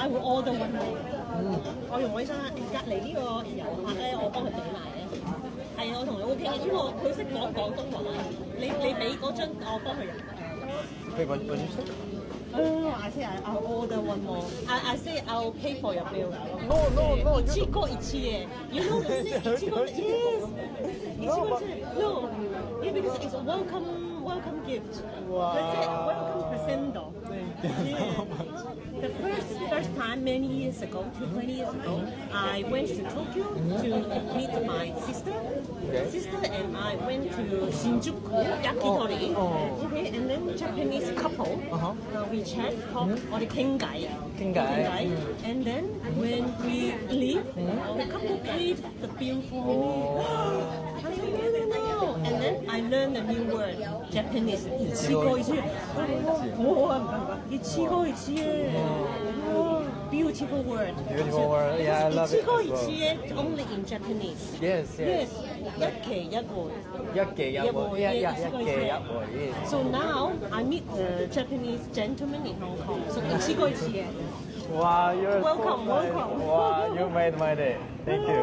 I will order one more。我用起身啦，隔離呢個遊客咧，我幫佢俾埋嘅。係啊，我同佢 OK 嘅，因為佢識講廣東話。你俾嗰張，我幫佢入。Wait, what did you say? I say I'll order one more. I say I'll pay for your bill. No. 一個一次耶。You know the thing? 一個 yes. No. Yeah, because it's a welcome gift. Wow. That's it. Welcome presento. Yeah. The first time many years ago, 20 years ago, I went to Tokyo to meet my sister. Okay. Sister and I went to Shinjuku, Yakitori. Okay, and then Japanese couple. We chat, talk, or the 傾偈. And then when we leave, the couple paid the bill for me. I said, no. And then I learned a new word, Japanese. 이치고이치. 이치고이치. Beautiful word. Beautiful word. Yeah, I love it. 이치고이치 only in Japanese. Yes.一期一會. Yeah. So now I meet the Japanese gentleman in Hong Kong. So 이치고이치. Wow, you're Welcome. Wow, you made my day. Thank you.